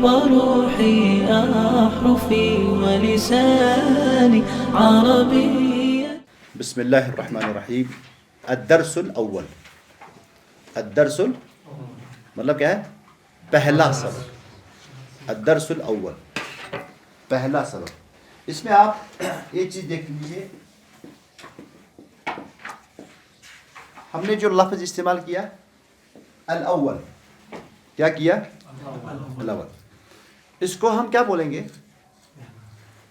وروحي أحرفي ولساني عربي. بسم الله الرحمن الرحیم. الدرس الاول. الدرس مطلب کیا ہے؟ پہلا سبق. الدرس الاول پہلا سبق. اس میں آپ ایک چیز دیکھ لیجیے، ہم نے جو لفظ استعمال کیا الاول، کیا کیا؟ الاول. اس کو ہم کیا بولیں گے؟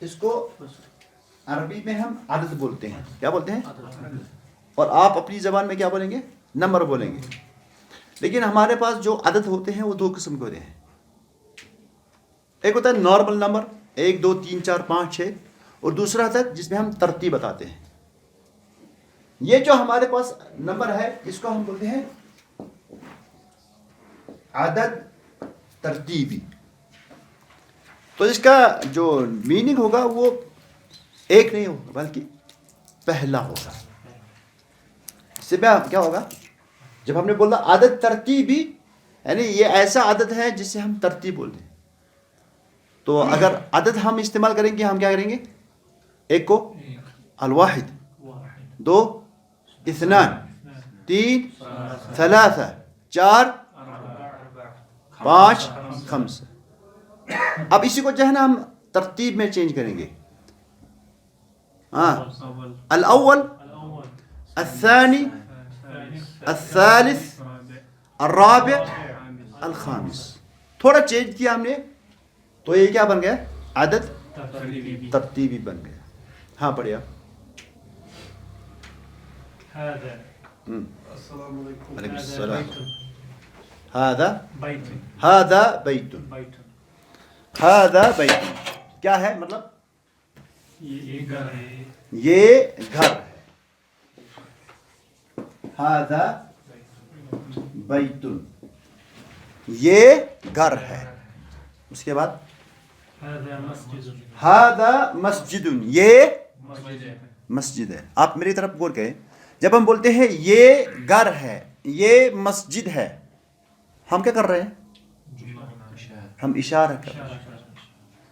اس کو عربی میں ہم عدد بولتے ہیں. کیا بولتے ہیں؟ اور آپ اپنی زبان میں کیا بولیں گے؟ نمبر بولیں گے. لیکن ہمارے پاس جو عدد ہوتے ہیں وہ دو قسم کے ہوتے ہیں. ایک ہوتا ہے نارمل نمبر 1 2 3 4 5 6، اور دوسرا ہوتا ہے جس میں ہم ترتیب بتاتے ہیں. یہ جو ہمارے پاس نمبر ہے اس کو ہم بولتے ہیں عدد ترتیبی. تو اس کا جو میننگ ہوگا وہ ایک نہیں ہوگا بلکہ پہلا ہوگا. اس سے کیا ہوگا؟ جب ہم نے بولا عدد ترتیبی، یعنی یہ ایسا عدد ہے جسے ہم ترتیب بولتے ہیں. تو اگر عدد ہم استعمال کریں گے، ہم کیا کریں گے؟ ایک کو الواحد، 2 اثنان، 3 ثلاثہ، 4 5 5. اب اسی کو جو ہے نا ہم ترتیب میں چینج کریں گے. الاول، الثانی، الثالث، الرابع، الخامس. تھوڑا چینج کیا ہم نے تو یہ کیا بن گیا؟ عدد ترتیبی بن گیا. ہاں پڑھیا. علیکم السلام. هذا بیت. هذا بیت کیا ہے؟ مطلب یہ گھر ہے. هذا بیت یہ گھر ہے. اس کے بعد هذا مسجد یہ مسجد ہے. آپ میری طرف غور کریں. جب ہم بولتے ہیں یہ گھر ہے، یہ مسجد ہے، ہم کیا کر رہے ہیں؟ ہم اشارہ کر رہے ہیں.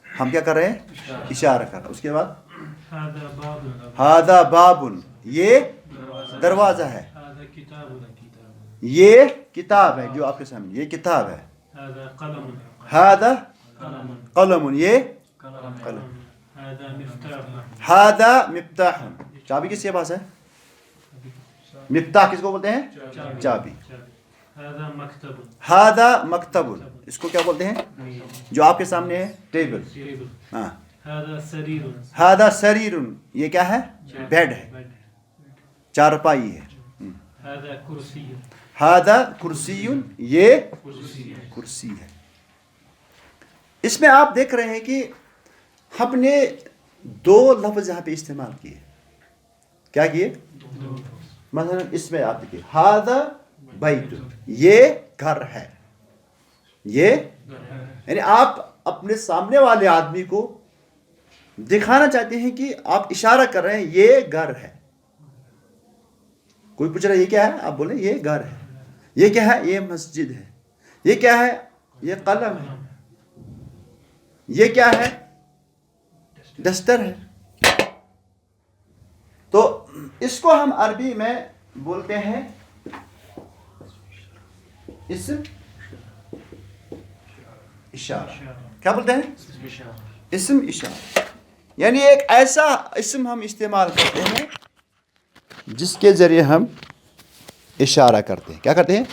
ہم کیا کر رہے ہیں؟ اشارہ کر رہے ہیں. اس کے بعد هذا باب یہ دروازہ ہے. یہ کتاب ہے جو آپ کے سامنے، یہ کتاب ہے. هذا قلم یہ قلم. هذا مفتاح چابی کس کے پاس ہے؟ مفتاح کس کو بولتے ہیں؟ چابی. هذا مکتب اس کو کیا بولتے ہیں؟ جو آپ کے سامنے ہے ٹیبل. ہاں. هذا سریر یہ کیا ہے؟ بیڈ ہے، چارپائی ہے. هذا کرسی یہ کرسی ہے. اس میں آپ دیکھ رہے ہیں کہ ہم نے دو لفظ یہاں پہ استعمال کیے. کیا کیے؟ مثلا اس میں آپ دیکھیے هذا بیت یہ گھر ہے. یہ یعنی آپ اپنے سامنے والے آدمی کو دکھانا چاہتے ہیں کہ آپ اشارہ کر رہے ہیں یہ گھر ہے. کوئی پوچھ رہا ہے یہ کیا ہے؟ آپ بولیں یہ گھر ہے. یہ کیا ہے؟ یہ مسجد ہے. یہ کیا ہے؟ یہ قلم ہے. یہ کیا ہے؟ دستر ہے. تو اس کو ہم عربی میں بولتے ہیں اسم اشارہ. کیا بولتے ہیں؟ اسم اشارہ. یعنی ایک ایسا اسم ہم استعمال کرتے ہیں جس کے ذریعے ہم اشارہ کرتے ہیں. کیا کرتے ہیں؟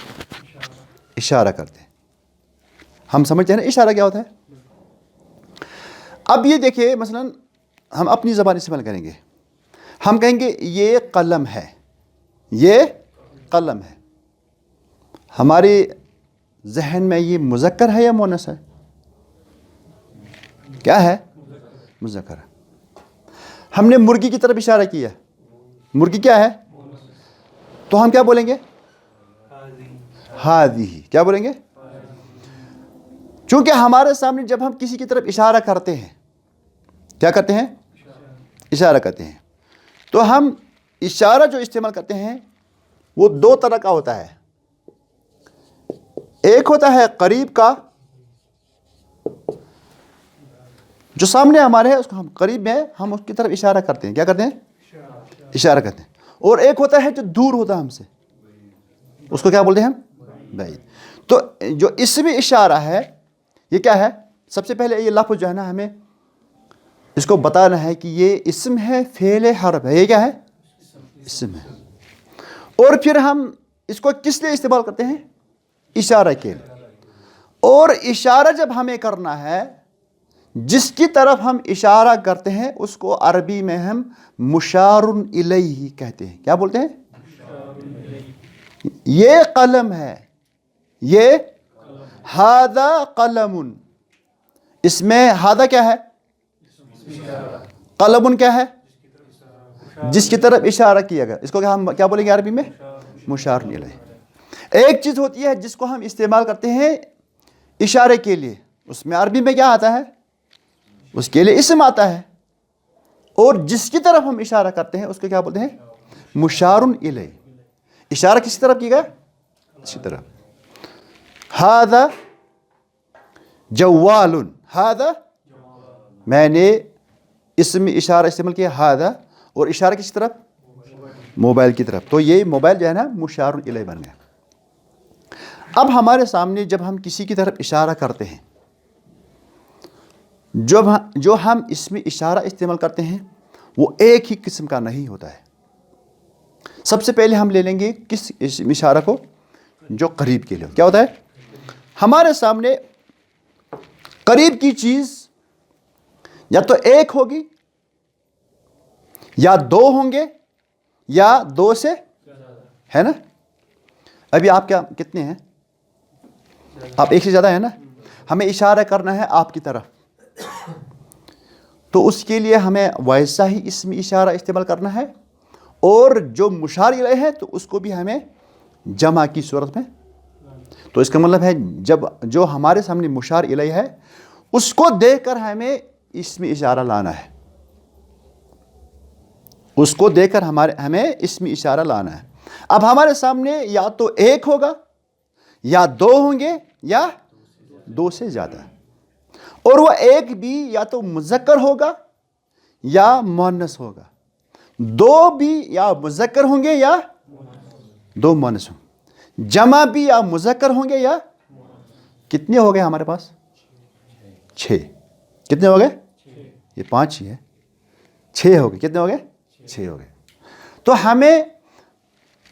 اشارہ کرتے ہیں. ہم سمجھتے ہیں نا اشارہ کیا ہوتا ہے. اب یہ دیکھیں مثلا ہم اپنی زبان استعمال کریں گے. ہم کہیں گے یہ قلم ہے، یہ قلم ہے. ہمارے ذہن میں یہ مذکر ہے یا مؤنث ہے؟ کیا ہے؟ مذکر ہے. ہم نے مرغی کی طرف اشارہ کیا. مرغی کیا ہے؟ تو ہم کیا بولیں گے؟ ہذہ. کیا بولیں گے؟ چونکہ ہمارے سامنے جب ہم کسی کی طرف اشارہ کرتے ہیں، کیا کرتے ہیں؟ اشارہ کرتے ہیں. تو ہم اشارہ جو استعمال کرتے ہیں وہ دو طرح کا ہوتا ہے. ایک ہوتا ہے قریب کا جو سامنے ہمارے ہے اس کو ہم قریب میں ہم اس کی طرف اشارہ کرتے ہیں. کیا کرتے ہیں؟ اشارہ کرتے ہیں. اور ایک ہوتا ہے جو دور ہوتا ہے ہم سے, اس کو کیا بولتے ہیں ہم؟ بعید. تو جو اسم اشارہ ہے یہ کیا ہے؟ سب سے پہلے یہ لفظ جو ہے نا ہمیں اس کو بتانا ہے کہ یہ اسم ہے, فعل حرف ہے. یہ کیا ہے؟ اسم ہے. اور پھر ہم اس کو کس لیے استعمال کرتے ہیں؟ اشارہ کے لیے. اور اشارہ جب ہمیں کرنا ہے, جس کی طرف ہم اشارہ کرتے ہیں اس کو عربی میں ہم مشار الیہ کہتے ہیں. کیا بولتے ہیں؟ یہ قلم ہے, یہ ھذا قلم. اس میں ھذا کیا ہے؟ قلم کیا ہے؟ جس کی طرف اشارہ کیا گیا. اس کو ہم کیا بولیں گے عربی میں؟ مشار الیہ. ایک چیز ہوتی ہے جس کو ہم استعمال کرتے ہیں اشارے کے لیے, اس میں عربی میں کیا آتا ہے؟ اس کے لیے اسم آتا ہے. اور جس کی طرف ہم اشارہ کرتے ہیں اس کو کیا بولتے ہیں؟ مشار الیہ. اشارہ کس طرف کیا گیا؟ اسی طرح. ھذا جوال. ھذا میں نے اسم اشارہ استعمال کیا ھذا, اور اشارہ کس طرف؟ موبائل کی طرف. تو یہ موبائل جو ہے نا مشار الیہ بن گیا. اب ہمارے سامنے جب ہم کسی کی طرف اشارہ کرتے ہیں, جو ہم اسم اشارہ استعمال کرتے ہیں وہ ایک ہی قسم کا نہیں ہوتا ہے. سب سے پہلے ہم لے لیں گے کس اسم اشارہ کو؟ جو قریب کے لیے. کیا ہوتا ہے؟ ہمارے سامنے قریب کی چیز یا تو ایک ہوگی, یا دو ہوں گے, یا دو سے, ہے نا. ابھی آپ کیا کتنے ہیں؟ آپ ایک سے زیادہ ہیں نا. ہمیں اشارہ کرنا ہے آپ کی طرف, تو اس کے لیے ہمیں ویسا ہی اسم اشارہ استعمال کرنا ہے. اور جو مشار الیہ ہے تو اس کو بھی ہمیں جمع کی صورت میں. تو اس کا مطلب ہے جب جو ہمارے سامنے مشار الیہ ہے اس کو دیکھ کر ہمیں اسم اشارہ لانا ہے. اس کو دیکھ کر ہمیں اسم اشارہ لانا ہے. اب ہمارے سامنے یا تو ایک ہوگا, یا دو ہوں گے, یا دو سے زیادہ. اور وہ ایک بھی یا تو مذکر ہوگا یا مؤنث ہوگا. دو بھی یا مذکر ہوں گے یا دو مؤنث ہوں گے. جمع بھی یا مذکر ہوں گے یا کتنے ہو گئے ہمارے پاس؟ 6. کتنے ہو گئے؟ یہ 5 ہی ہے. 6 ہو گئے. کتنے ہو گئے؟ 6 ہو گئے. تو ہمیں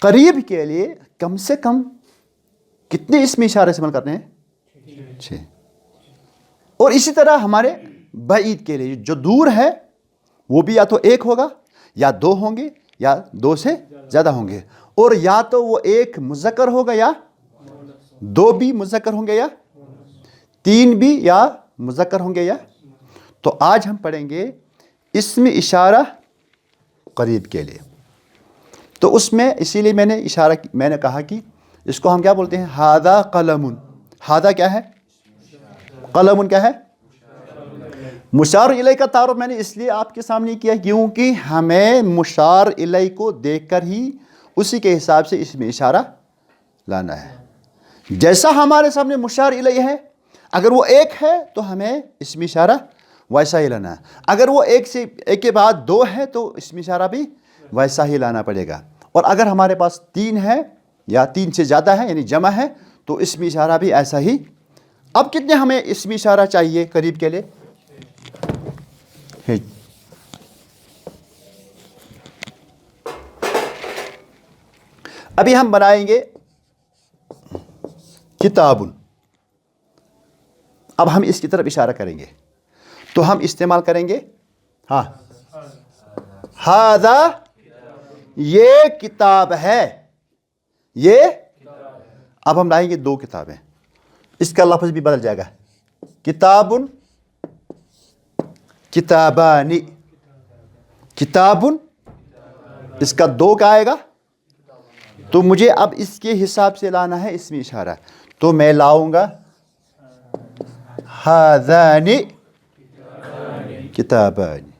قریب کے لیے کم سے کم کتنے اسم اشارے استعمال کرتے ہیں؟ 6. اور اسی طرح ہمارے بعید کے لیے جو دور ہے وہ بھی یا تو ایک ہوگا, یا دو ہوں گے, یا دو سے زیادہ ہوں گے. اور یا تو وہ ایک مذکر ہوگا, یا دو بھی مذکر ہوں گے, یا تین بھی یا مذکر ہوں گے, یا. تو آج ہم پڑھیں گے اسم اشارہ قریب کے لیے. تو اس میں اسی لیے میں نے کہا کہ اس کو ہم کیا بولتے ہیں؟ ھذا قلم. ھذا کیا ہے؟ قلم کیا ہے؟ مشار الیہ کا تعارف میں نے اس لیے آپ کے سامنے کیا کیونکہ ہمیں مشار الیہ کو دیکھ کر ہی اسی کے حساب سے اسم اشارہ لانا ہے. جیسا ہمارے سامنے مشار الیہ ہے, اگر وہ ایک ہے تو ہمیں اسم اشارہ ویسا ہی لانا ہے. اگر وہ ایک کے بعد دو ہے تو اسم اشارہ بھی ویسا ہی لانا پڑے گا. اور اگر ہمارے پاس 3 ہے یا 3 سے زیادہ ہے یعنی جمع ہے تو اسم اشارہ بھی ایسا ہی. اب کتنے ہمیں اسم اشارہ چاہیے قریب کے لیے؟ ابھی ہم بنائیں گے کتاب. اب ہم اس کی طرف اشارہ کریں گے تو ہم استعمال کریں گے ہاں ھذا, یہ کتاب ہے. یہ اب ہم لائیں گے 2 کتابیں, اس کا لفظ بھی بدل جائے گا. کتاب, کتابانی. کتاب اس کا 2 کا آئے گا, تو مجھے اب اس کے حساب سے لانا ہے اسم اشارہ. تو میں لاؤں گا ھذانی کتابانی.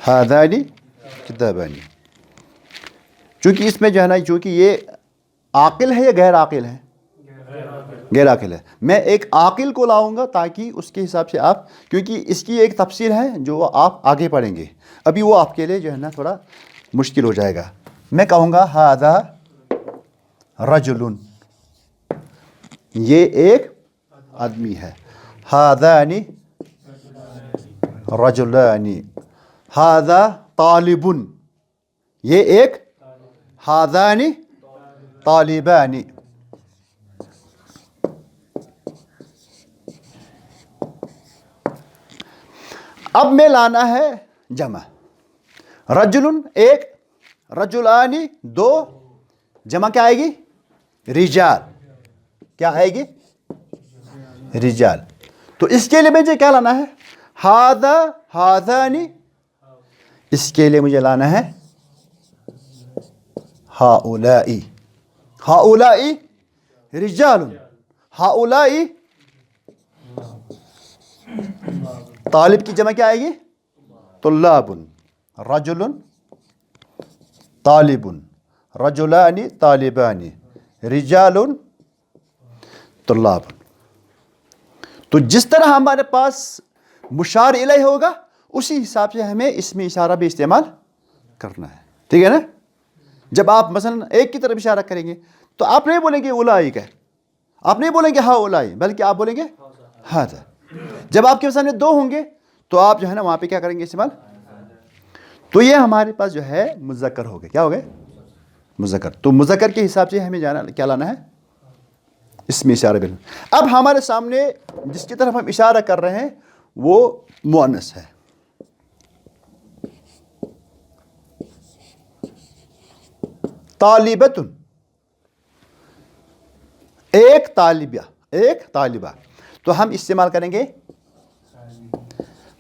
ھذانی کتابانی. چونکہ اس میں جو ہے نا, چونکہ یہ عاقل ہے یا غیر عاقل ہے؟ غیر عاقل ہے. میں ایک عاقل کو لاؤں گا تاکہ اس کے حساب سے آپ, کیونکہ اس کی ایک تفسیر ہے جو آپ آگے پڑھیں گے, ابھی وہ آپ کے لیے جو ہے نا تھوڑا مشکل ہو جائے گا. میں کہوں گا ھذا رجل, یہ ایک آدمی ہے. ھذان رجلان. ھذا طالب, یہ ایک. ھذان طالبان. اب میں لانا ہے جمع. رجل ایک, رجلان دو, جمع کیا آئے گی؟ رجال. کیا آئے گی؟ رجال. تو اس کے لیے مجھے کیا لانا ہے؟ ھذا ھذان. اس کے لیے مجھے لانا ہے ہؤلاء. ہؤلاء رجال. ہؤلاء طالب کی جمع کیا آئے گی؟ طلاب. رجل طالب. رجلان طالبان. رجال طلاب. تو جس طرح ہمارے پاس مشار الیہ ہوگا اسی حساب سے ہمیں اس میں اشارہ بھی استعمال کرنا ہے. ٹھیک ہے نا؟ جب آپ مثلا ایک کی طرف اشارہ کریں گے تو آپ نہیں بولیں گے اولئک ہے, آپ نہیں بولیں گے ہؤلاء, بلکہ آپ بولیں گے ھذا. جب آپ کے سامنے دو ہوں گے تو آپ جو ہے نا وہاں پہ کیا کریں گے استعمال. تو یہ ہمارے پاس جو ہے مذکر ہو گئے. کیا ہو گئے؟ مذکر. تو مذکر کے حساب سے ہمیں جانا کیا لانا ہے؟ اس میں اشارہ بھی. اب ہمارے سامنے جس کی طرف ہم اشارہ کر رہے ہیں وہ مؤنث ہے. طالبۃ, ایک طالبہ, ایک طالبہ. تو ہم استعمال کریں گے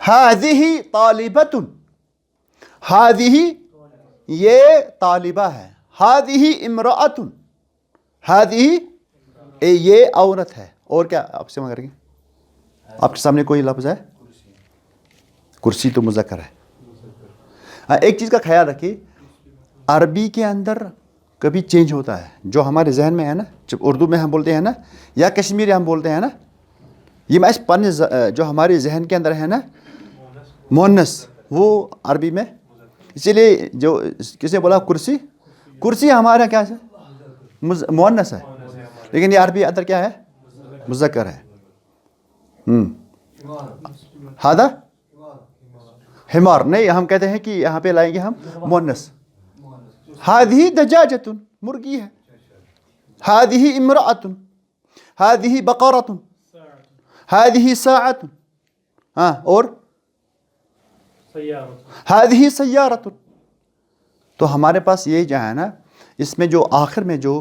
ھذہ طالبۃ. ھذہ یہ طالبہ ہے. ھذہ امرأۃ. ھذہ یہ عورت ہے. اور کیا آپ استعمال کریں گے؟ آپ کے سامنے کوئی لفظ ہے؟ کرسی تو مذکر ہے. ہاں, ایک چیز کا خیال رکھیے, عربی کے اندر کبھی چینج ہوتا ہے. جو ہمارے ذہن میں ہے نا, جب اردو میں ہم بولتے ہیں نا یا کشمیری ہم بولتے ہیں نا, یہ میں پن جو ہمارے ذہن کے اندر ہے نا مؤنث, وہ عربی میں. اسی لیے جو کسی نے بولا کرسی, کرسی ہمارا کیا ہے؟ مؤنث ہے, لیکن یہ عربی اندر کیا ہے؟ مذکر ہے. ھذا حمار نہیں, ہم کہتے ہیں کہ یہاں پہ لائیں گے ہم مؤنث. ھذہ دجاجۃ, مرغی ہے. ھذہ امرأۃ. ھذہ بقرۃ. ھذہ ساعۃ. ہاں, اور ھذہ سیارۃ. تو ہمارے پاس یہ جو ہے نا, اس میں جو آخر میں جو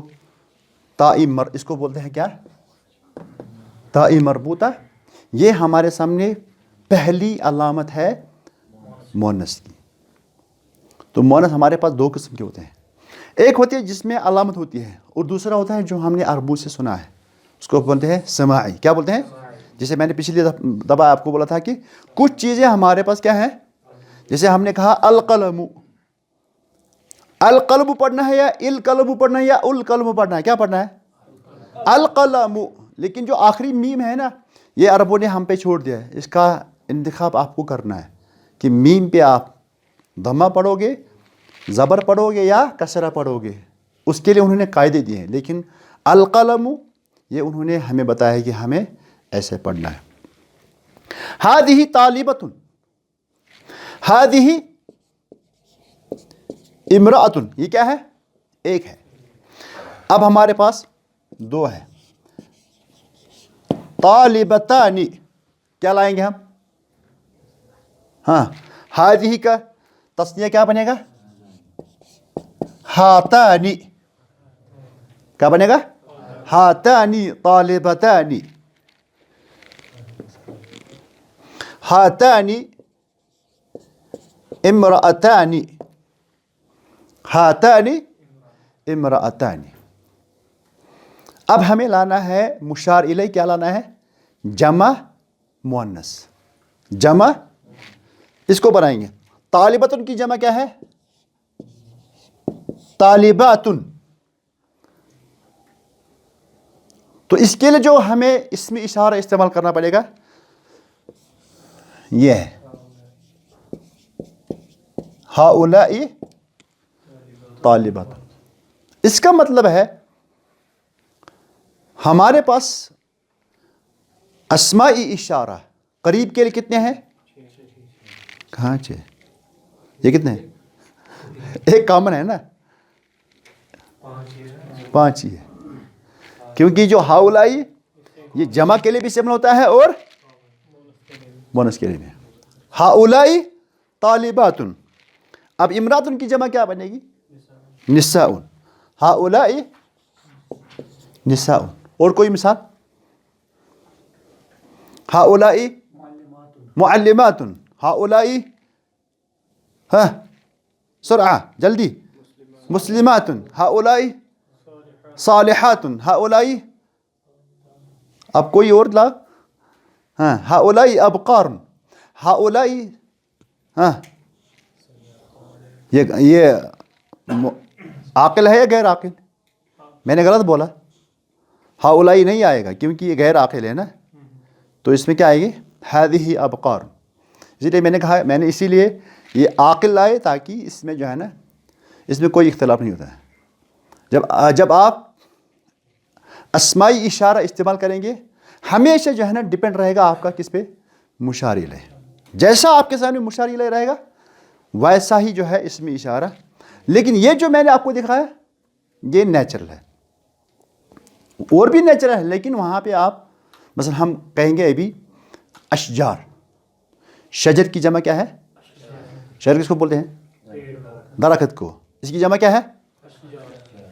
تاء اس کو بولتے ہیں کیا؟ تاء مربوطہ. یہ ہمارے سامنے پہلی علامت ہے مؤنث کی. تو مؤنث ہمارے پاس دو قسم کے ہوتے ہیں. ایک ہوتی ہے جس میں علامت ہوتی ہے, اور دوسرا ہوتا ہے جو ہم نے عربوں سے سنا ہے, اس کو بولتے ہیں سماعی. کیا بولتے ہیں؟ جیسے میں نے پچھلی دفعہ آپ کو بولا تھا کہ کچھ چیزیں ہمارے پاس کیا ہیں, جیسے ہم نے کہا القلم. القلم پڑھنا ہے یا القلم پڑھنا ہے یا القلم پڑھنا ہے؟ کیا پڑھنا ہے؟ القلم. لیکن جو آخری میم ہے نا, یہ عربوں نے ہم پہ چھوڑ دیا ہے. اس کا انتخاب آپ کو کرنا ہے کہ میم پہ آپ ضمہ پڑھو گے, زبر پڑھو گے یا کسرہ پڑھو گے. اس کے لیے انہوں نے قاعدے دیے ہیں, لیکن القلم یہ انہوں نے ہمیں بتایا ہے کہ ہمیں ایسے پڑھنا ہے. ھذہ طالبۃ. ھذہ امرأۃ. یہ کیا ہے؟ ایک ہے. اب ہمارے پاس دو ہے. طالبتان. کیا لائیں گے ہم؟ ہاں, ھذہ کا تسنیہ کیا بنے گا؟ ھاتان. کیا بنے گا؟ ھاتان طالبتان. ھاتان امرأتان. ھاتان امرأتان. اب ہمیں لانا ہے مشار الیہ. کیا لانا ہے؟ جمع مؤنث. جمع اس کو بنائیں گے. طالبۃ کی جمع کیا ہے؟ طالبات. تو اس کے لیے جو ہمیں اسم اشارہ استعمال کرنا پڑے گا یہ ہے ہؤلاء طالبات. اس کا مطلب ہے ہمارے پاس اسماء اشارہ قریب کے لیے کتنے ہیں؟ کہاں 6؟ یہ کتنے ہیں؟ ایک کامن ہے نا، 5 ہی ہے. کیونکہ جو ہؤلاء یہ جمع کے لیے بھی استعمال ہوتا ہے اور مؤنث کے لیے بھی. ہؤلاء طالبات. اب امرات کی جمع کیا بنے گی؟ نساء. ہؤلاء نساء. اور کوئی مثال؟ ہؤلاء معلمات. ہؤلاء سرعہ جلدی مسلمات. ہؤلاء صالحات. ہؤلاء اب کوئی اور لا. ہؤلاء ابقار. ہؤلاء یہ عاقل ہے یا غیر عاقل؟ میں نے غلط بولا. ہؤلاء نہیں آئے گا کیونکہ یہ غیر عاقل ہے نا. تو اس میں کیا آئے گی؟ ہذہ ابقار. اسی لیے میں نے کہا، میں نے اسی لیے یہ عاقل لائے تاکہ اس میں جو ہے نا اس میں کوئی اختلاف نہیں ہوتا ہے. جب آپ اسمائی اشارہ استعمال کریں گے ہمیشہ جو ہے نا ڈپینڈ رہے گا آپ کا کس پہ؟ مشار الیہ. جیسا آپ کے سامنے مشار الیہ رہے گا ویسا ہی جو ہے اسم اشارہ. لیکن یہ جو میں نے آپ کو دکھایا یہ نیچرل ہے، اور بھی نیچرل ہے، لیکن وہاں پہ آپ مثلا ہم کہیں گے ابھی اشجار. شجر کی جمع کیا ہے؟ شجر کس کو بولتے ہیں؟ درخت کو. اس کی جمع کیا ہے؟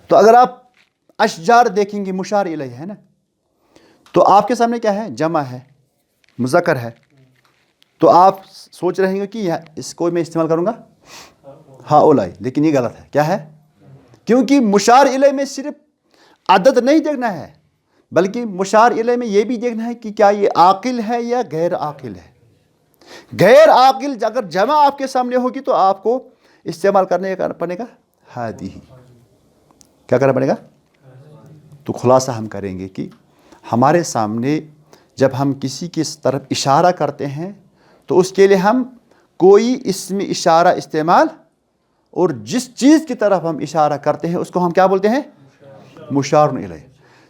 تو اگر آپ اشجار دیکھیں گے مشار الیہ ہے نا، تو آپ کے سامنے کیا ہے؟ جمع ہے، مذکر ہے. تو آپ سوچ رہے ہیں کہ اس کو میں استعمال کروں گا ہؤلاء، لیکن یہ غلط ہے. کیا ہے؟ کیونکہ مشار الیہ میں صرف عدد نہیں دیکھنا ہے بلکہ مشار الیہ میں یہ بھی دیکھنا ہے کہ کیا یہ عاقل ہے یا غیر عاقل ہے. غیر عاقل اگر جمع آپ کے سامنے ہوگی تو آپ کو استعمال کرنے کا پڑے گا ہذہ. کیا کرنا پڑے گا؟ تو خلاصہ ہم کریں گے کہ ہمارے سامنے جب ہم کسی کی طرف اشارہ کرتے ہیں تو اس کے لیے ہم کوئی اسم اشارہ استعمال، اور جس چیز کی طرف ہم اشارہ کرتے ہیں اس کو ہم کیا بولتے ہیں؟ مشار الیہ.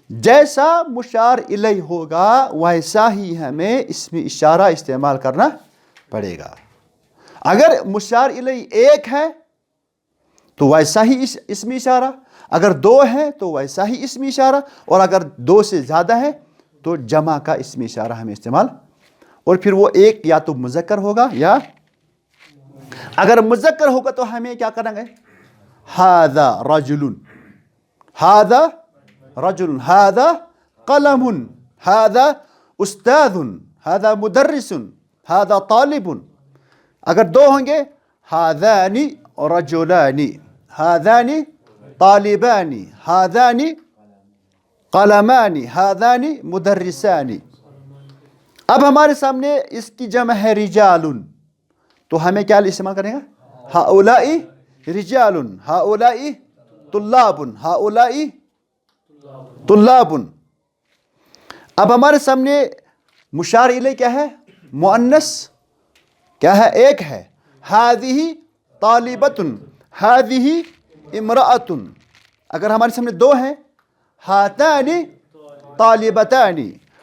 جیسا مشار الیہ ہوگا ویسا ہی ہمیں اسم اشارہ استعمال کرنا پڑے گا. اگر مشار الیہ ایک ہے تو ویسا ہی اسم اشارہ، اگر 2 ہے تو ویسا ہی اسم اشارہ، اور اگر 2 سے زیادہ ہے تو جمع کا اسم اشارہ ہمیں استعمال. اور پھر وہ ایک یا تو مذکر ہوگا، یا اگر مذکر ہوگا تو ہمیں کیا کرنا ہے؟ ھذا رجل، ھذا رجل، ھذا قلم، ھذا استاذ، ھذا مدرس، ھذا طالب. اگر 2 ہوں گے ھذان رجلان، ھذان طالبان، ھذان قلمان، ھذان مدرسان. اب ہمارے سامنے اس کی جمع ہے رجال، تو ہمیں کیا استعمال کریں گا؟ ہؤلاء رجال، ہؤلاء طلاب، ہؤلاء طلاب. اب ہمارے سامنے مشار الیہ کیا ہے؟ مؤنث کیا ہے؟ ایک ہے. ھذہ طالبۃ، ھذہ امرأۃ. اگر ہمارے سامنے 2 ہیں ھاتان طالبتان،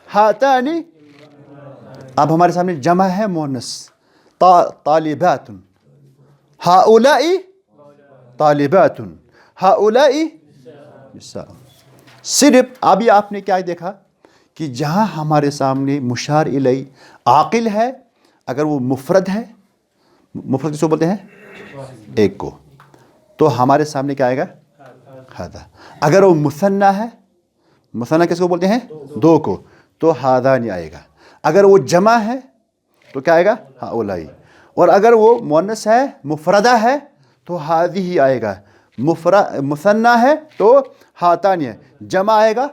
ھاتان. اب ہمارے سامنے جمع ہے مؤنث طالبات، ھؤلاء طالبات، ھؤلاء نساء. صرف ابھی آپ نے کیا دیکھا کہ جہاں ہمارے سامنے مشار الیہ عاقل ہے، اگر وہ مفرد ہے، مفرد کس کو بولتے ہیں؟ ایک کو، تو ہمارے سامنے کیا آئے گا؟ ھذا. اگر وہ مثنیٰ ہے، مثنیٰ کس کو بولتے ہیں؟ 2 کو، تو ھذان آئے گا. اگر وہ جمع ہے تو کیا آئے گا؟ ہؤلاء. اور اگر وہ مؤنث ہے، مفردہ ہے، تو ھذہ آئے گا. مثنیٰ ہے تو ھاتان ہے، جمع آئے گا.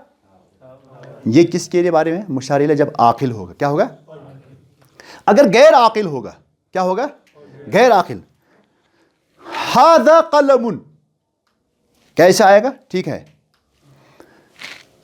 یہ کس کے لیے بارے میں؟ مشار الیہ جب عاقل ہوگا. کیا ہوگا؟ اگر غیر عاقل ہوگا کیا ہوگا؟ غیر عاقل. ھذا قلم کیسا آئے گا؟ ٹھیک ہے.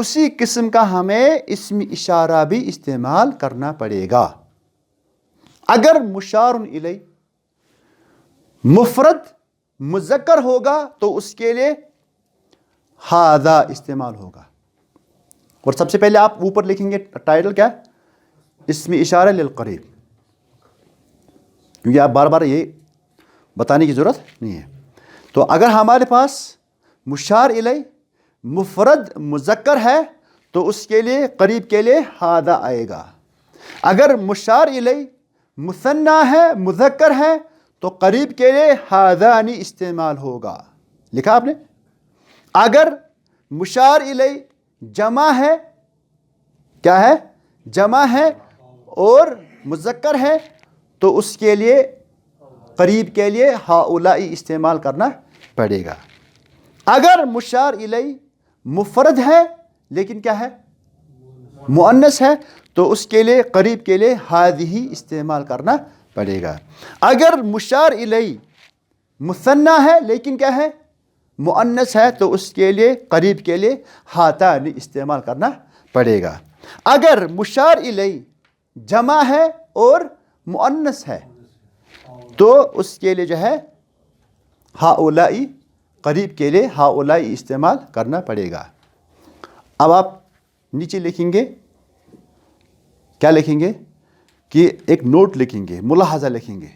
اسی قسم کا ہمیں اسم اشارہ بھی استعمال کرنا پڑے گا. اگر مشار الیہ مفرد مذکر ہوگا تو اس کے لیے ھذا استعمال ہوگا. اور سب سے پہلے آپ اوپر لکھیں گے ٹائٹل کیا؟ اسم اشارہ للقریب، کیونکہ آپ بار بار یہ بتانے کی ضرورت نہیں ہے. تو اگر ہمارے پاس مشار الیہ مفرد مذکر ہے تو اس کے لیے قریب کے لیے ھذا آئے گا. اگر مشار الیہ مثنیٰ ہے مذکر ہے تو قریب کے لیے ھذان استعمال ہوگا. لکھا آپ نے؟ اگر مشار الیہ جمع ہے، کیا ہے؟ جمع ہے اور مذکر ہے تو اس کے لیے قریب کے لیے ہؤلاء استعمال کرنا پڑے گا. اگر مشار الیہ مفرد ہے لیکن کیا ہے؟ مؤنث ہے تو اس کے لیے قریب کے لیے ھذہ استعمال کرنا پڑے گا. اگر مشار الیہ مثنیٰ ہے لیکن کیا ہے؟ مؤنث ہے تو اس کے لیے قریب کے لیے ھاتان استعمال کرنا پڑے گا. اگر مشار الیہ جمع ہے اور مؤنث ہے تو اس کے لیے جو ہے ہؤلاء، قریب کے لیے ہؤلاء استعمال کرنا پڑے گا. اب آپ نیچے لکھیں گے، کیا لکھیں گے کہ ایک نوٹ لکھیں گے، ملاحظہ لکھیں گے،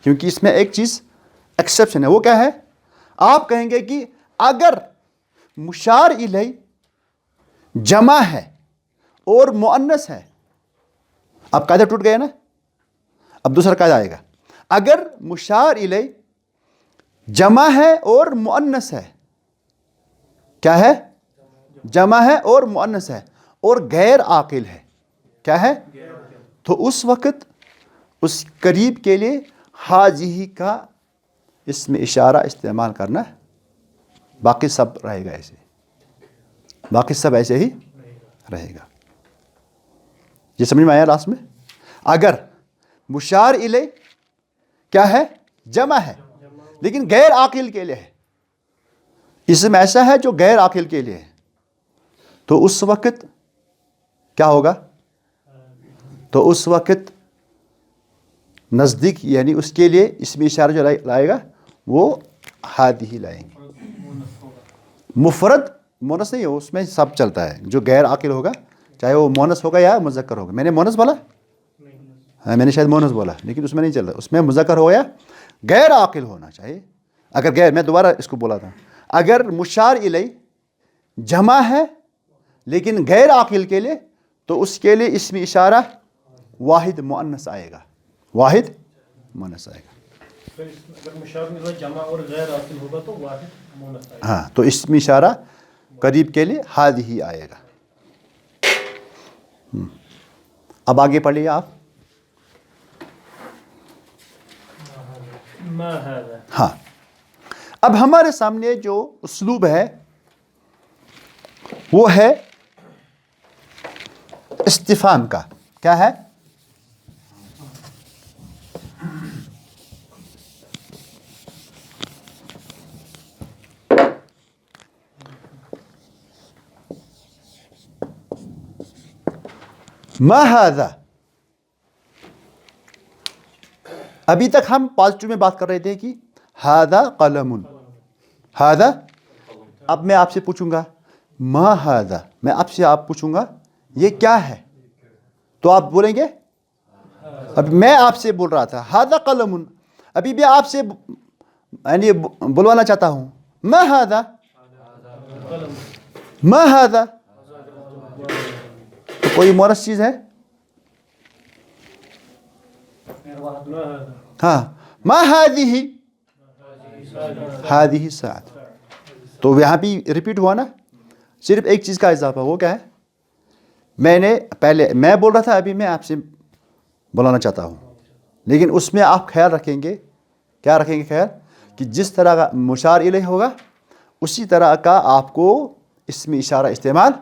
کیونکہ اس میں ایک چیز ایکسیپشن ہے. وہ کیا ہے؟ آپ کہیں گے کہ اگر مشار الیہ جمع ہے اور مؤنث ہے، اب قاعدہ ٹوٹ گیا نا، اب دوسرا قاعدہ آئے گا. اگر مشار الیہ جمع ہے اور مؤنث ہے، کیا ہے؟ جمع ہے اور مؤنث ہے اور غیر عاقل ہے، کیا ہے؟ تو اس وقت اس قریب کے لیے ھذہ کا اسم اشارہ استعمال کرنا، باقی سب رہے گا ایسے، باقی سب ایسے ہی رہے گا. یہ سمجھ میں آیا لاسٹ میں؟ اگر مشار الیہ کیا ہے؟ جمع ہے لیکن غیر عاقل کے لیے ہے، اسم ایسا ہے جو غیر عاقل کے لیے ہے، تو اس وقت کیا ہوگا؟ تو اس وقت نزدیک یعنی اس کے لیے اسم اشارہ جو لائے گا وہ ھذہ لائیں گے. مفرد مونس نہیں ہو، اس میں سب چلتا ہے. جو غیر عاقل ہوگا چاہے وہ مونس ہوگا یا مذکر ہوگا. میں نے مونس بولا؟ ہاں میں نے شاید مونس بولا لیکن اس میں نہیں چل رہا، اس میں مذکر ہو یا غیر عاقل ہونا چاہیے. اگر غیر، میں دوبارہ اس کو بولا تھا، اگر مشار الیہ جمع ہے لیکن غیر عاقل کے لیے تو اس کے لیے اسم اشارہ واحد مؤنث آئے گا، واحد مؤنث آئے گا. اگر مشار الیہ جمع اور غیر عاقل ہوگا تو واحد مؤنث آئے گا. ہاں تو اسم اشارہ قریب کے لیے ھذہ آئے گا. اب آگے پڑھیے آپ. ما ھذا. ہاں اب ہمارے سامنے جو اسلوب ہے وہ ہے استفہام کا. کیا ہے؟ ما ھذا. ابھی تک ہم پازیٹیو میں بات کر رہے تھے کہ ھذا قلم، ھذا. اب میں آپ سے پوچھوں گا ما ھذا، میں آپ پوچھوں گا یہ کیا ہے، تو آپ بولیں گے. اب میں آپ سے بول رہا تھا ھذا قلم، ابھی بھی آپ سے یعنی بلوانا چاہتا ہوں ما ھذا، ما ھذا. تو کوئی مونس چیز ہے؟ ہاں ما ھذہ، ھذہ ساعۃ. تو یہاں بھی ریپیٹ ہوا نا، صرف ایک چیز کا اضافہ. وہ کیا ہے؟ میں نے پہلے میں بول رہا تھا، ابھی میں آپ سے بلانا چاہتا ہوں، لیکن اس میں آپ خیال رکھیں گے. کیا رکھیں گے خیال؟ کہ جس طرح کا مشار الیہ ہوگا اسی طرح کا آپ کو اسم اشارہ استعمال،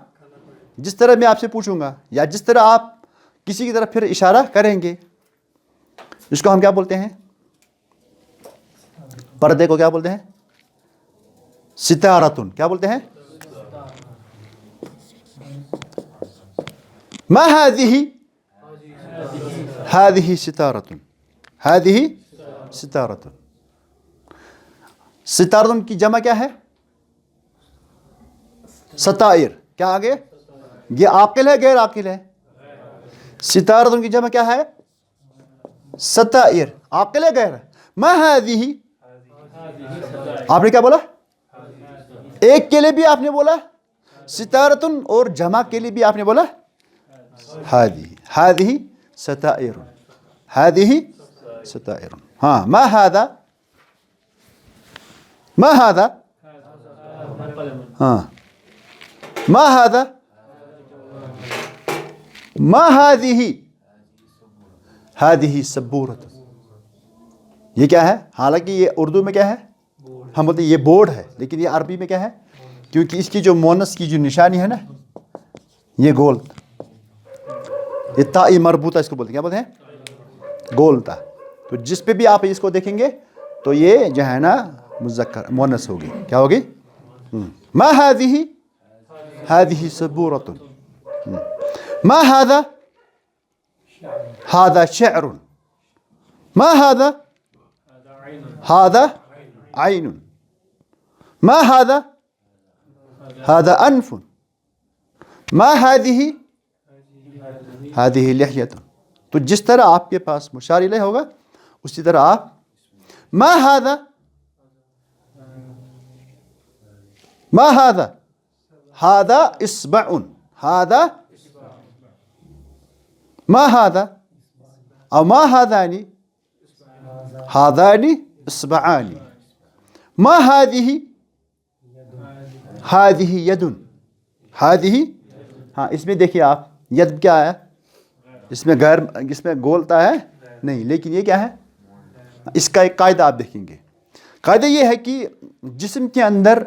جس طرح میں آپ سے پوچھوں گا یا جس طرح آپ کسی کی طرف پھر اشارہ کریں گے. اس کو ہم کیا بولتے ہیں؟ پردے کو کیا بولتے ہیں؟ ستارتن. کیا بولتے ہیں؟ ما هذه هذه ستارة هذه ستارة ستارتن کی جمع کیا ہے؟ ستائر. کیا آگے؟ یہ عاقل ہے غیر عاقل ہے؟ ستارتن کی جمع کیا ہے؟ ستائر. عاقل ہے غیر؟ ما هذه آپ نے کیا بولا؟ ایک کے لیے بھی آپ نے بولا ستارتن اور جمع کے لیے بھی آپ نے بولا هذه ستائر هذه ستائر. ہاں ما هذا ما هذا ہاں ما هذا ما هذه هذه سبورة. یہ کیا ہے؟ حالانکہ یہ اردو میں کیا ہے؟ ہم بولتے ہیں یہ بورڈ ہے، لیکن یہ عربی میں کیا ہے؟ کیونکہ اس کی جو مونس کی جو نشانی ہے نا یہ گول، یہ تاء مربوطہ اس کو بولتے ہیں. کیا بولتے ہیں؟ گول تا. تو جس پہ بھی آپ اس کو دیکھیں گے تو یہ جو ہے نا مذکر مونس ہوگی. کیا ہوگی؟ ما هذه هذه سبورة. ما هذا هذا شعر. ما هذا هذا عين. ما هذا هذا أنف. ما هذه هذه لحية. تو جس طرح آپ کے پاس مشار الیہ ہوگا اسی طرح آپ ما هذا ما هذا هذا إصبع. هذا ما هذا أو ما هذان هذان إصبعان. ما هذه هذه يد. هذه ہاں اس میں دیکھیے آپ ید کیا ہے؟ اس میں گولتا ہے نہیں، لیکن یہ کیا ہے؟ اس کا ایک قاعدہ آپ دیکھیں گے. قاعدہ یہ ہے کہ جسم کے اندر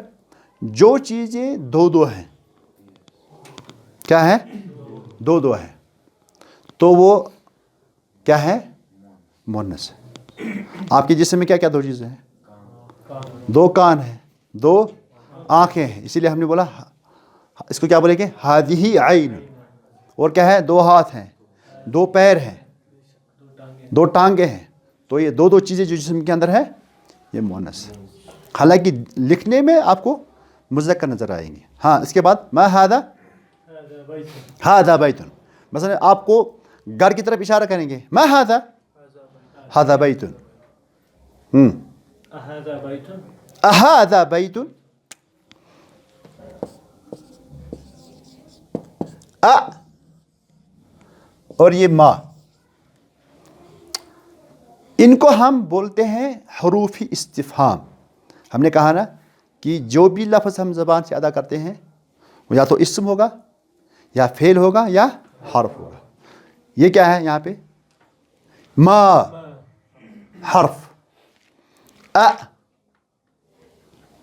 جو چیزیں دو ہیں، کیا ہے؟ دو ہے، تو وہ کیا ہے؟ مؤنث ہے. آپ کے جسم میں کیا کیا دو چیزیں ہیں؟ دو کان ہیں، دو آنکھیں ہیں، اسی لیے ہم نے بولا اس کو کیا بولیں گے؟ ہادی عین. اور کیا ہے؟ دو ہاتھ ہیں، دو پیر ہیں، دو ٹانگیں ہیں. تو یہ دو چیزیں جو جسم کے اندر ہے یہ مؤنث ہے. حالانکہ لکھنے میں آپ کو مذکر نظر آئیں گے. ہاں اس کے بعد ما هذا هذا بیت. مثلا آپ کو گھر کی طرف اشارہ کریں گے ما هذا هذا بیت. هذا بیت. اور یہ ما، ان کو ہم بولتے ہیں حروف استفہام. ہم نے کہا نا کہ جو بھی لفظ ہم زبان سے ادا کرتے ہیں وہ یا تو اسم ہوگا یا فعل ہوگا یا حرف ہوگا. یہ کیا ہے یہاں پہ؟ ما حرف،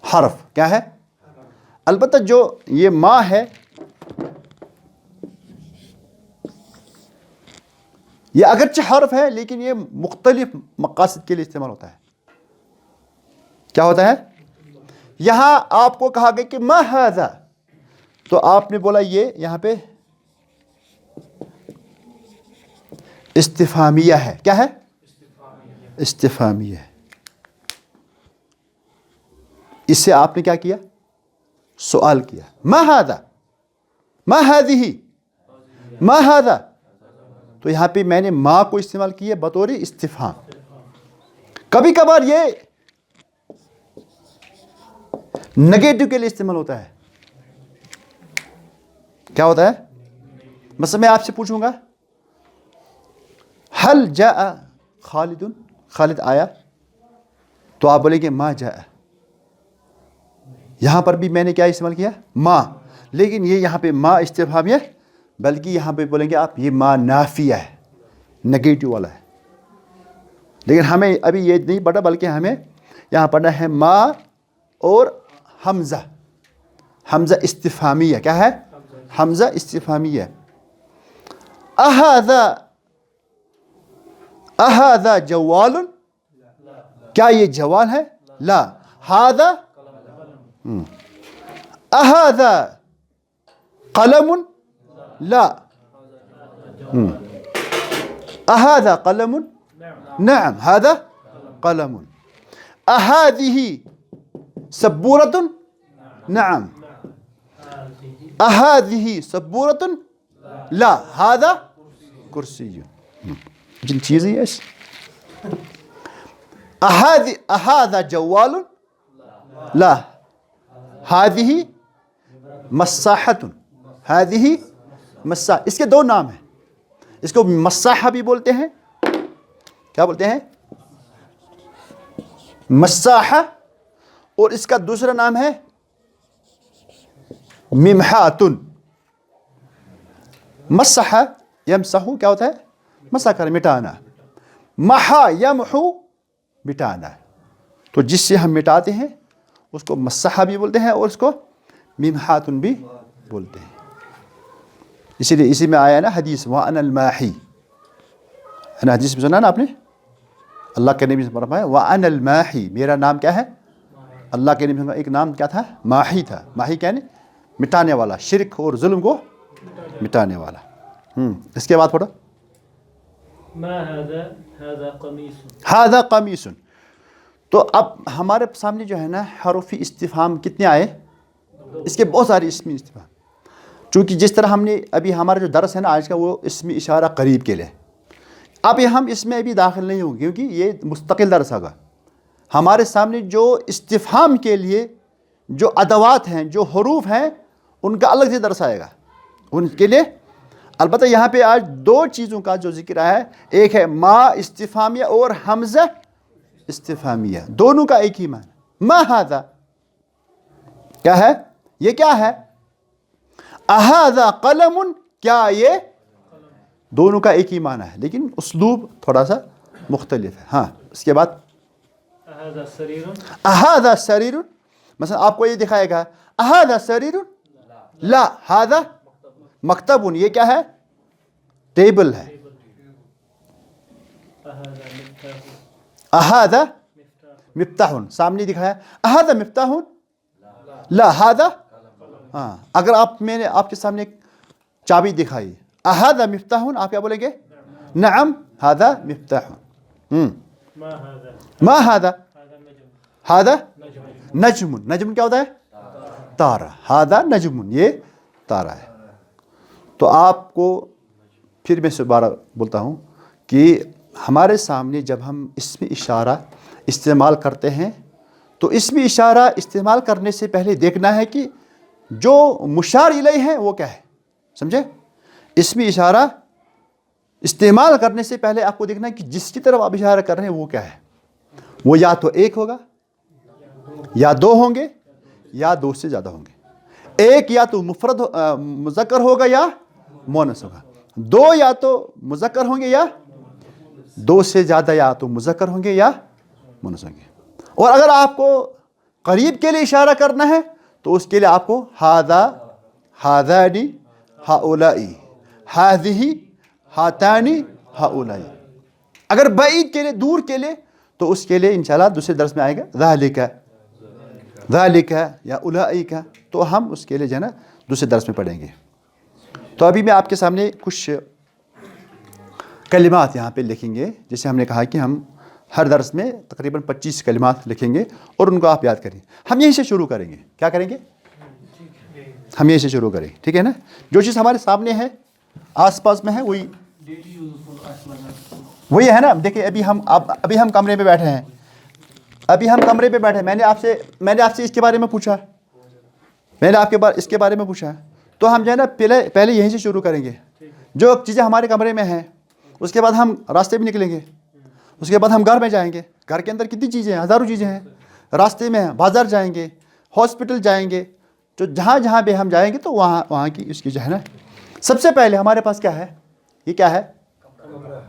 حرف کیا ہے؟ البتہ جو یہ ما ہے یہ اگرچہ حرف ہے لیکن یہ مختلف مقاصد کے لیے استعمال ہوتا ہے. کیا ہوتا ہے؟ یہاں آپ کو کہا گیا کہ ما هذا، تو آپ نے بولا یہ یہاں پہ استفہامیہ ہے. کیا ہے؟ استفہامیہ ہے. اس سے آپ نے کیا کیا؟ سوال کیا. ما هذا ما هذه ما هذا. تو یہاں پہ میں نے ما کو استعمال کیا بطور استفہام. کبھی کبھار یہ نگیٹو کے لیے استعمال ہوتا ہے. کیا ہوتا ہے؟ مثلا میں آپ سے پوچھوں گا هل جاء خالد، خالد آیا، تو آپ بولیں گے ما جاء. یہاں پر بھی میں نے کیا استعمال کیا؟ ما. لیکن یہ یہاں پہ ما استفہامیہ، بلکہ یہاں پہ بولیں گے آپ یہ ما نافیہ ہے، نگیٹو والا ہے. لیکن ہمیں ابھی یہ نہیں پڑھا، بلکہ ہمیں یہاں پڑھنا ہے ما اور حمزہ. حمزہ استفہامیہ. کیا ہے؟ حمزہ استفہامیہ. اہذا جوال، کیا یہ جوال ہے؟ لا. ہذا اہذا قلم، لا. أهذا قلم؟ نعم هذا قلم. أهذه سبورة؟ نعم. أهذه سبورة؟ لا هذا كرسي. جن چیزیں ايش؟ أهذا جوال؟ لا هذه مساحة. هذه مساحة. اس کے دو نام ہیں. اس کو مساحہ بھی بولتے ہیں. کیا بولتے ہیں؟ مساحہ. اور اس کا دوسرا نام ہے ممحاتن. مسحہ یمسحو کیا ہوتا ہے؟ مسح کر مٹانا. محا یمحو مٹانا. تو جس سے ہم مٹاتے ہیں اس کو مسحہ بھی بولتے ہیں اور اس کو ممحاتن بھی بولتے ہیں. اسی لیے اسی میں آیا نا حدیث وَأَنَا الْمَاحِي. ہے نا حدیث میں سنا نا آپ نے؟ اللہ کے نبی سے فرمایا وَأَنَا الْمَاحِي. میرا نام کیا ہے؟ اللہ کے نبی ایک نام کیا تھا؟ ماحی تھا. ماحی کیا ہے؟ مٹانے والا. شرک اور ظلم کو مٹانے والا. اس کے بعد پڑھو. ما هذا قمیص. هذا قمیص. تو اب ہمارے سامنے جو ہے نا حروف استفہام کتنے آئے؟ اس کے بہت سارے اسمی استفہام. چونکہ جس طرح ہم نے ابھی ہمارا جو درس ہے نا آج کا وہ اسمی اشارہ قریب کے لیے. اب ہم اس میں ابھی داخل نہیں ہوں گے کیونکہ یہ مستقل درس ہوگا. ہمارے سامنے جو استفہام کے لیے جو ادوات ہیں جو حروف ہیں ان کا الگ سے درس آئے گا ان کے لیے. البتہ یہاں پہ آج دو چیزوں کا جو ذکر ہے. ایک ہے ما استفہامیہ اور حمزہ استفہامیہ. دونوں کا ایک ہی معنی. ما ھذا کیا ہے؟ یہ کیا ہے؟ اھذا قلم کیا یہ؟ دونوں کا ایک ہی معنی ہے لیکن اسلوب تھوڑا سا مختلف ہے. ہاں اس کے بعد اھذا سریر. اھذا سریر. مثلا آپ کو یہ دکھائے گا اھذا سریر لا ھذا مکتب. یہ کیا ہے؟ ٹیبل ہے. اھذا مفتاح. سامنے دکھایا اھذا مفتاح لا ھذا. ہاں اگر میں نے آپ کے سامنے ایک چابی دکھائی اھذا مفتاح آپ کیا بولیں گے؟ نعم ھذا مفتاح. ما ھذا ھذا نجم. نجم کیا ہوتا ہے؟ تارہ. ھذا نجم یہ تارہ ہے. تو آپ کو پھر میں دوبارہ بولتا ہوں کہ ہمارے سامنے جب ہم اسم اشارہ استعمال کرتے ہیں تو اسم اشارہ استعمال کرنے سے پہلے دیکھنا ہے کہ جو مشار الیہ ہے وہ کیا ہے. سمجھے؟ اسم اشارہ استعمال کرنے سے پہلے آپ کو دیکھنا ہے کہ جس کی طرف آپ اشارہ کر رہے ہیں وہ کیا ہے. وہ یا تو ایک ہوگا یا دو ہوں گے یا دو سے زیادہ ہوں گے. ایک یا تو مفرد مذکر ہوگا یا مؤنث ہوگا. دو یا تو مذکر ہوں گے یا دو سے زیادہ یا تو مذکر ہوں گے یا مؤنث ہوں گے. اور اگر آپ کو قریب کے لیے اشارہ کرنا ہے تو اس کے لیے آپ کو ھذا ھذانی ھؤلائی ھذہ ھاتانی ھؤلائی. اگر بعید کے لیے دور کے لیے تو اس کے لیے انشاءاللہ دوسرے درس میں آئے گا ذالک ذالک یا اولئک. تو ہم اس کے لیے جو ہے نا دوسرے درس میں پڑھیں گے. تو ابھی میں آپ کے سامنے کچھ کلمات یہاں پہ لکھیں گے. جیسے ہم نے کہا کہ ہم ہر درس میں تقریباً 25 کلمات لکھیں گے اور ان کو آپ یاد کریں. ہم یہیں سے شروع کریں گے. کیا کریں گے؟ ہم یہیں سے شروع کریں گے. ٹھیک ہے نا؟ جو چیز ہمارے سامنے ہے آس پاس میں ہے وہی ہے نا. دیکھیں ابھی ہم کمرے پہ بیٹھے ہیں. میں نے آپ سے اس کے بارے میں پوچھا. میں نے آپ کے اس کے بارے میں پوچھا. تو ہم جو ہے نا پہلے یہیں سے شروع کریں گے. جو چیزیں ہمارے کمرے میں ہیں اس کے بعد ہم راستے میں نکلیں گے. اس کے بعد ہم گھر میں جائیں گے. گھر کے اندر کتنی چیزیں ہیں؟ ہزاروں چیزیں ہیں. راستے میں بازار جائیں گے, ہاسپٹل جائیں گے. تو جہاں پہ ہم جائیں گے تو وہاں کی اس کی جو ہے نا سب سے پہلے ہمارے پاس کیا ہے؟ یہ کیا ہے؟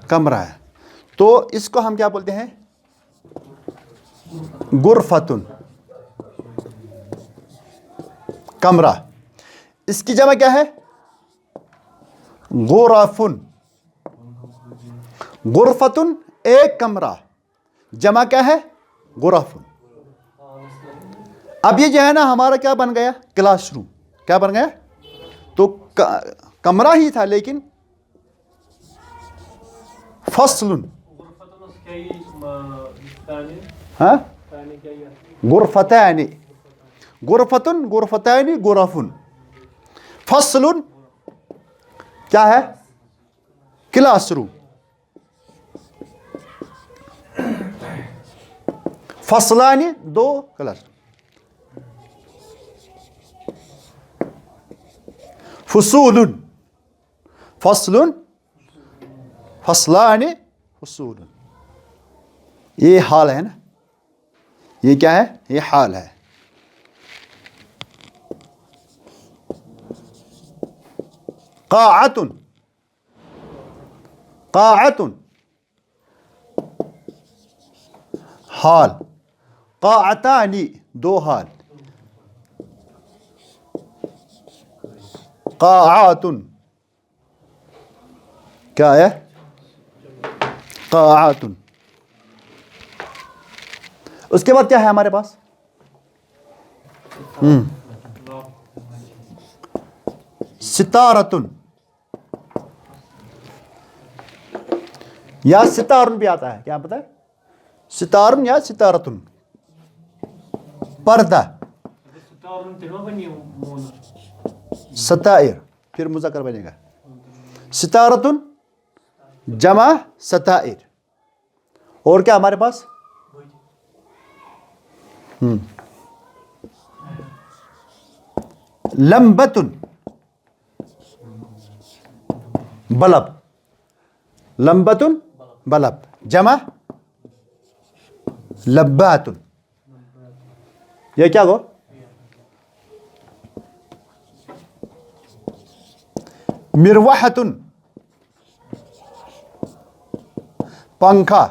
کمرہ ہے. تو اس کو ہم کیا بولتے ہیں؟ غرفتن. کمرہ. اس کی جمع کیا ہے؟ غرفن. غرفتن ایک کمرہ. جمع کیا ہے؟ غرفن. اب یہ جو ہے نا ہمارا کیا بن گیا؟ Class room. کیا بن گیا؟ تو کمرہ ہی تھا لیکن فصل. ثاني ها ثاني كي غرفتان. غرفتن غرفتان غرفن. فصل کیا ہے؟ Class room. فصلانی دو کلاس. فصول. فصل فصلان فصول. یہ حال ہے نا, یہ کیا ہے؟ یہ حال ہے. قاعۃ. قاعۃ حال. قاعتانی دو حال. قاعات کیا ہے؟ قاعات. اس کے بعد کیا ہے ہمارے پاس؟ ستارتن یا ستارن بھی آتا ہے. کیا پتہ ہے؟ ستارن یا ستارتن. پردہ. ستائر پھر مذکر بنے گا. ستارتن جمع ستائر. اور کیا ہمارے پاس؟ لمبتن بلب. لمبتن بلب جمع لباتن. یہ کیا گو؟ مروحتن پنکھا.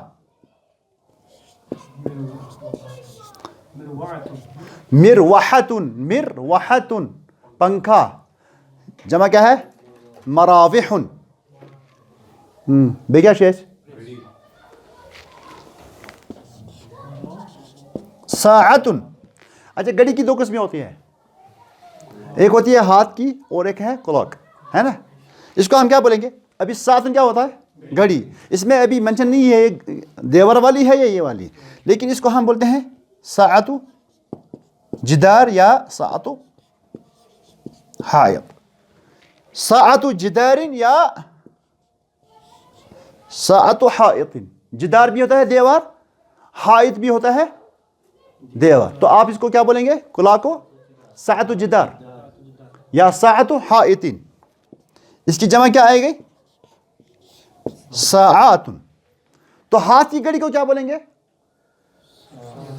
مروحتن مروحتن پنکھا جمع کیا ہے؟ مراوحن. بیکیا شیش ساعتن. اچھا گھڑی کی دو قسمیں ہوتی ہیں, ایک ہوتی ہے ہاتھ کی اور ایک ہے کلاک, ہے نا. اس کو ہم کیا بولیں گے؟ ابھی ساعتن کیا ہوتا ہے؟ گھڑی. اس میں ابھی منشن نہیں ہے دیور والی ہے یا یہ والی, لیکن اس کو ہم بولتے ہیں ساعتو جدار یا ساعتو حائط. ساعتو جدارن یا ساعتو حائط. جدار بھی ہوتا ہے دیوار, حائط بھی ہوتا ہے دیوار. تو آپ اس کو کیا بولیں گے؟ کلاک کو ساعتو جدار یا ساعتو حائط. اس کی جمع کیا آئے گی؟ ساعاتن. تو ہاتھ کی گھڑی کو کیا بولیں گے؟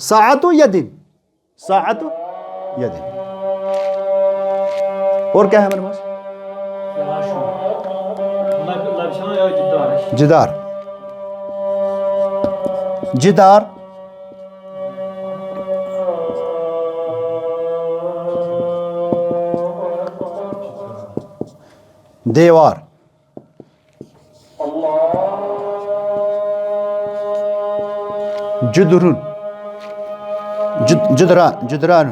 ساعتو یدن. ساعتو یدن. اور کیا ہے ہمارے پاس؟ جدار. جدار دیوار. جدرن جدران جدران.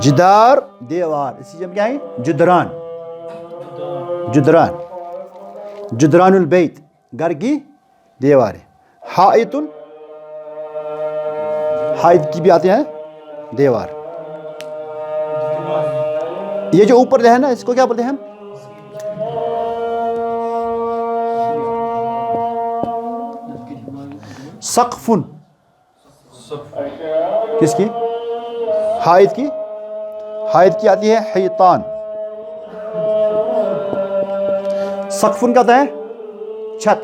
جدار دیوار. اسی جب کیا ہے؟ جدران. جدران جدران البیت گھر کی دیوار. حائط حائط کی بھی آتے ہیں دیوار. یہ جو اوپر ہے نا اس کو کیا بولتے ہیں ہم؟ سقفن. کس کی؟ حائط کی. حائط کی آتی ہے حیطان. سقفن کا ہوتا ہے چھت.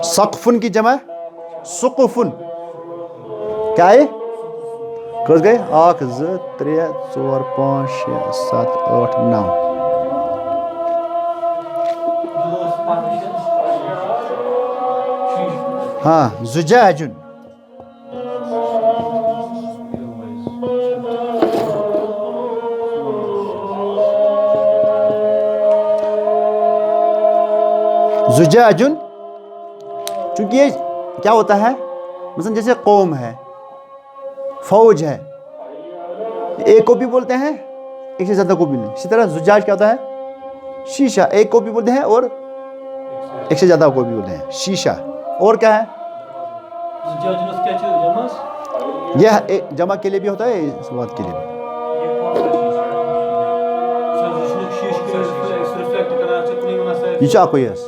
سقفن کی جمع سقفن. کیا ہے؟ کس گئے؟ 1 2 3 4 5 6 7 8 9. ہاں زجاجن. زجاجن چونکہ یہ کیا ہوتا ہے مثلا جیسے قوم ہے, فوج ہے, ایک کو بھی بولتے ہیں ایک سے زیادہ کو بھی نہیں. اسی طرح زجاج کیا ہوتا ہے شیشہ, ایک کو بھی بولتے ہیں اور ایک سے زیادہ کو بھی بولتے ہیں شیشہ. اور کیا ہے یہ جمع کے لیے بھی ہوتا ہے اس بات کے لیے بھی. یہ چھا اکوئی اس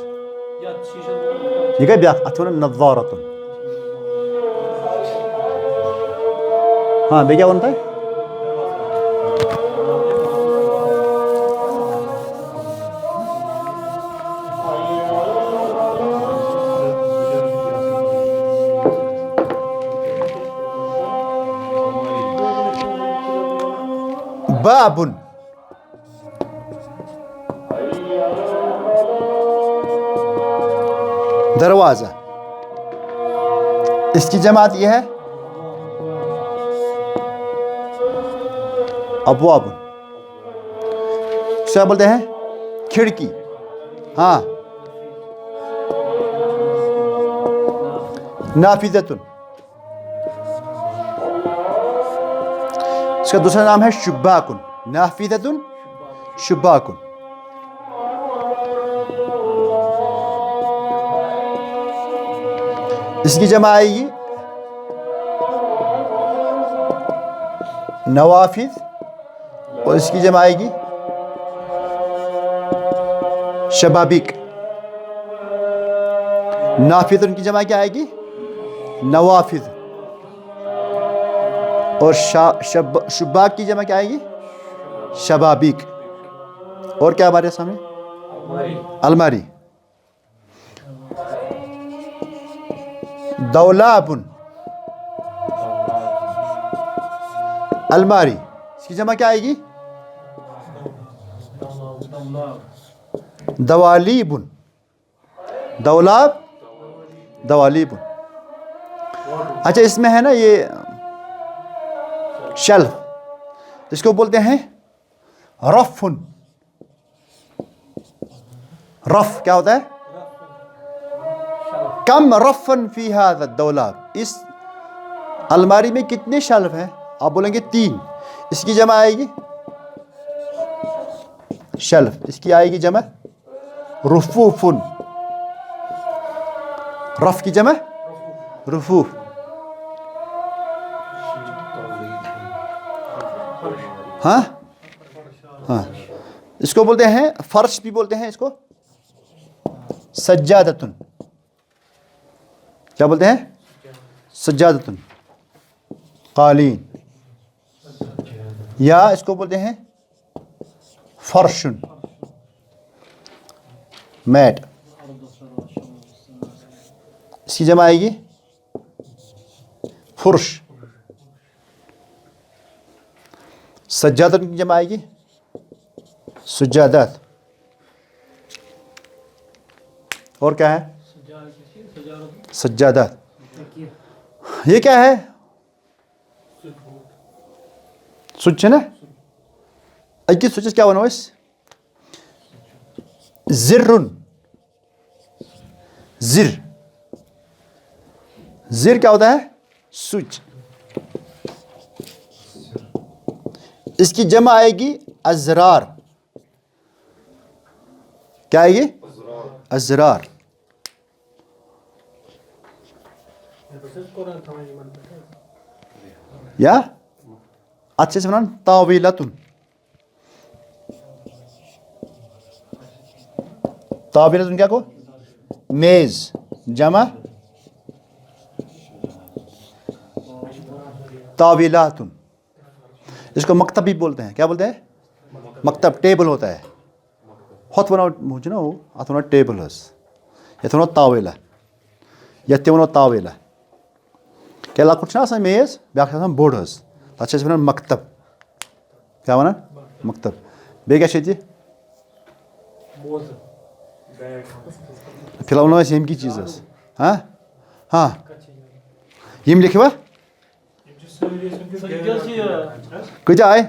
یہ گئی بیاکھ اتھ ونان نظارتن. ہاں بیٚیہِ کیٛاہ ووٚن تۄہہِ بابن دروازہ, اس کی جماعت یہ ہے ابوابن. کیا بولتے ہیں کھڑکی. ہاں نافذتن, اس کا دوسرا نام ہے شباکن. نافذتن شباکن. اس کی جمع آئے گی نوافذ, اور اس کی جمع آئے گی شبابیک. نافذ کی جمع کیا آئے گی نوافذ, اور شباک کی جمع کیا آئے گی شبابیک. اور کیا ہمارے سامنے الماری. دولابن الماری, اس کی جمع کیا آئے گی دوالیبن. دولاب دوالیبن. اچھا اس میں ہے نا یہ شیلف, جس کو بولتے ہیں رفن. رف کیا ہوتا ہے کم رفن فی ھذا الدولاب, اس الماری میں کتنے شیلف ہیں, آپ بولیں گے 3. اس کی جمع آئے گی شیلف, اس کی آئے گی جمع رفوفن. رف کی جمع رفوف. ہاں ہاں اس کو بولتے ہیں فرش بھی بولتے ہیں اس کو سجادتن. کیا بولتے ہیں سجادتن قالین, یا اس کو بولتے ہیں فرشن میٹ. اس کی جمع آئے گی فرش. سجادتن کی جمع آئے گی سجادات. اور کیا ہے سجادات. یہ کیا ہے سوچ ہے نا, اکس سوچس کیا ونو اس زرن. زر زر کیا ہوتا ہے سوچ. اس کی جمع آئے گی ازرار. کیا آئے گی ازرار. یا اچھے سے ونان طاویلتن. طاویلتن کیا کو میز جمع طاویلاتن. اس کو مکتب بھی بولتے ہیں. کیا بولتے ہیں مکتب. ٹیبل ہوتا ہے ہوت ونو مجھے نا وہ ات ونو ٹیبل حظ, یت ونو طاویلہ, یت تہِ ونو طاویلہ. کیا لۄکُٹ چھُنہ آسان میز بیٛاکھ چھُ آسان بوٚڑ حظ, تَتھ چھِ أسۍ وَنان مکتب. کیٛاہ وَنان مکتب. بیٚیہِ کیٛاہ چھُ ییٚتہِ فِلحال وَنو أسۍ ییٚمکی چیٖز حظ. ہاں ہاں یِم لیکھوا کۭتیاہ آیہِ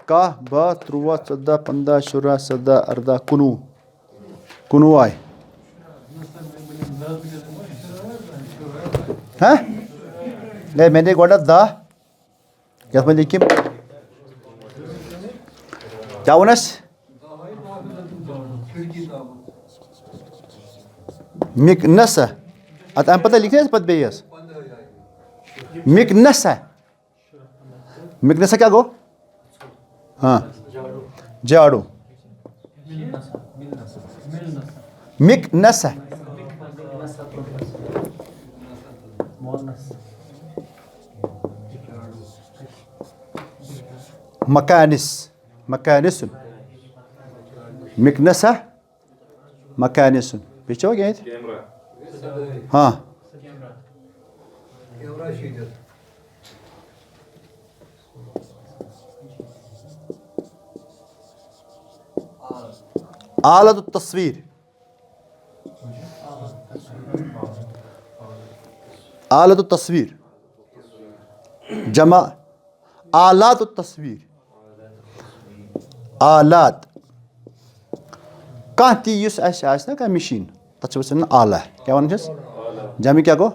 11 12 13 14 15 16 17 18 19 19 آیہِ. ہاں میں نے گوڑا دہ یس میں لیکن کیا ونس مکنسا ات ام پتہ لکھنے پتہ بیس مکنسا مکنسا کیا گو ہاں جاڑو مکنسا مکانس مکانس مکنسا مکانس بیچو گیا ہاں آلۃ التصویر آلۃ التصویر جمع آلات التصویر آلات کانٛہہ تہِ یُس اَسہِ آسہِ نا کانٛہہ مِشیٖن تَتھ چھِ أسۍ وَنان آلہ کیٛاہ وَنان چھِس جمع کیٛاہ گوٚو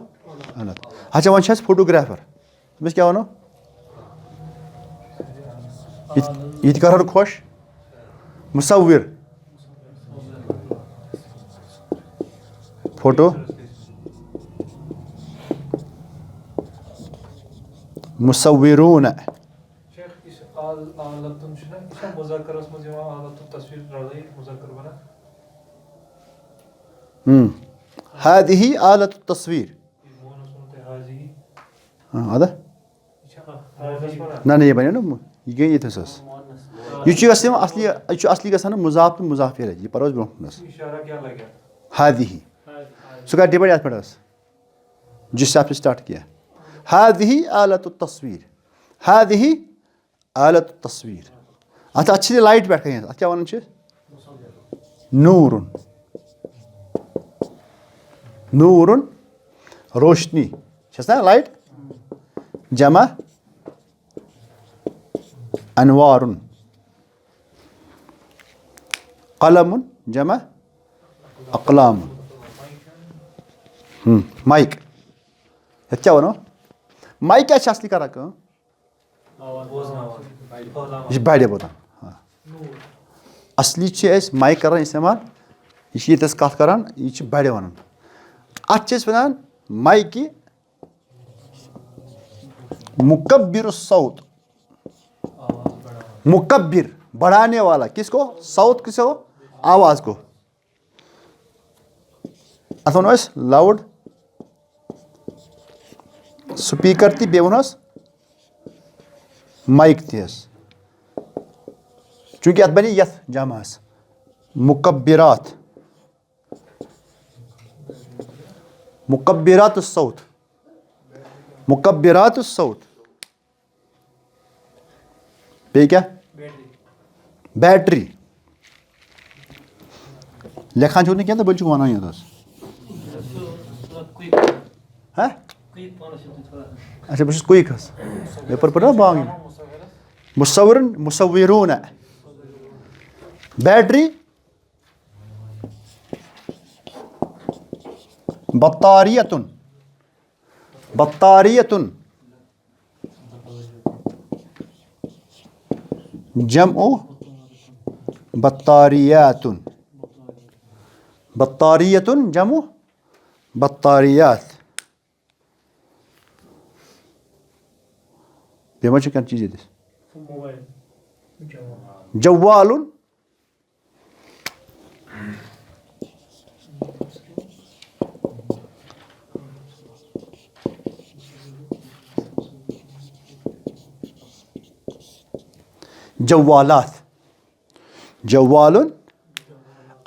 آلات اچھا وۄنۍ چھِ اَسہِ فوٹوگرٛیفر تٔمِس کیٛاہ وَنو یہِ تہِ کَرہون خۄش مُصوِر فوٹو مُصوِروٗن هذه آلة التصوير ادا نہ یہ بنیو نا یہ گٔے ییٚتھس حظ یہ چھُ گژھان اصلی یہ چھُ اصلی گژھان مضاف تہٕ مضاف الیہ یہ پرو أسۍ برونٛہہ کُنَس هذه سُہ کر ڈِبیٹ یتھ پٮ۪ٹھ ٲس جس سے آپ نے اسٹارٹ کیا هذه آلة التصویر هذه آلة التصویر اتھ چھِ لایٹ پٮ۪ٹھ کَنۍ اتھ کیٛاہ وَنان چھِ نوٗرُن نوٗرُن روشنی چھَس نا لایٹ جمع انوارُن قلمُن جمع اقلامُن مایِک یَتھ کیٛاہ وَنو مایِک کیٛاہ چھِ اَصلی کران کٲم یہِ چھِ بَڑِ بوزان اَصلی چھِ أسۍ مایِک کران اِستعمال یہِ چھِ ییٚتٮ۪س کَتھ کران یہِ چھِ بَڑِ وَنان اَتھ چھِ أسۍ وَنان مایِکہِ مُکبِر الصوت مُکبِر بڑھانے والا کس کو صوت کس کو آواز کو اَتھ وَنو أسۍ لاوُڈ سپیٖکر تہِ بیٚیہِ وَنہوس مایِک تہِ حظ چوٗنٛکہِ اَتھ بَنے یَتھ جمعس مُکبِرات مُکبِرات الصوت مُکبِرات الصوت بیٚیہِ کیٛاہ بیٹری لیکھان چھُو نہٕ کینٛہہ تہٕ بٔلۍ چھُکھ وَنان یوت حظ ہاں اچھا بہٕ چھُس کُیِک حظ پیپر پٔرۍوا باغ مُصوِرُن مُصوِروٗنہ بیٹری بطاریتُن بطاریتُن جمع بطاریاتُن بطاریتُن جمع بطاریات بیٚیہِ ما چھُ کانٛہہ چیٖز ییٚتٮ۪س جوالُن جوالات جوالُن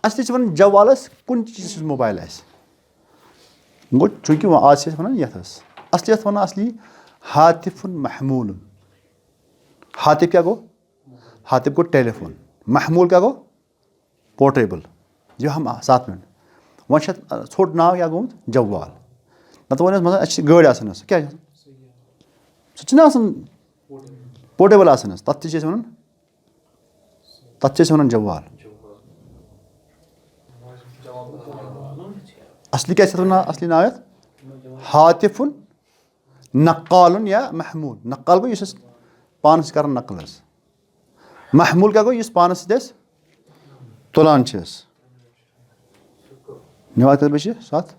اَصلی چھِ وَنان جوالَس کُنہِ تہِ چیٖزَس موبایِل آسہِ گوٚو چوٗنٛکہِ وۄنۍ آز چھِ أسۍ وَنان یَتھ حظ اَصلی یَتھ وَنان اَصلی ہاتِفُن محموٗلُن ہاتِف کیٛاہ گوٚو ہاتِف گوٚو ٹیلیفون محموٗل کیٛاہ گوٚو پوٹیبٕل یہِ ہم ساتھ منٹ وۄنۍ چھِ اَتھ ژھوٚٹ ناو کیٛاہ گوٚمُت جوال نَتہٕ وَنہِ ٲس مطلب اَسہِ چھِ گٲڑۍ آسان حظ سُہ کیٛاہ چھِ آسان سُہ چھِنہ آسان پوٹیبٕل آسان حظ تَتھ تہِ چھِ أسۍ وَنان تَتھ چھِ أسۍ وَنان جوال اَصلی کیٛاہ چھِ اَتھ وَنان اَصلی ناو یَتھ ہاتِفُن نقال یا محمول. نقال گو یس پانس کر نقل حظ. محمول کیا گو یس پانس دس تلان چھس. نوات بچے ساتھ.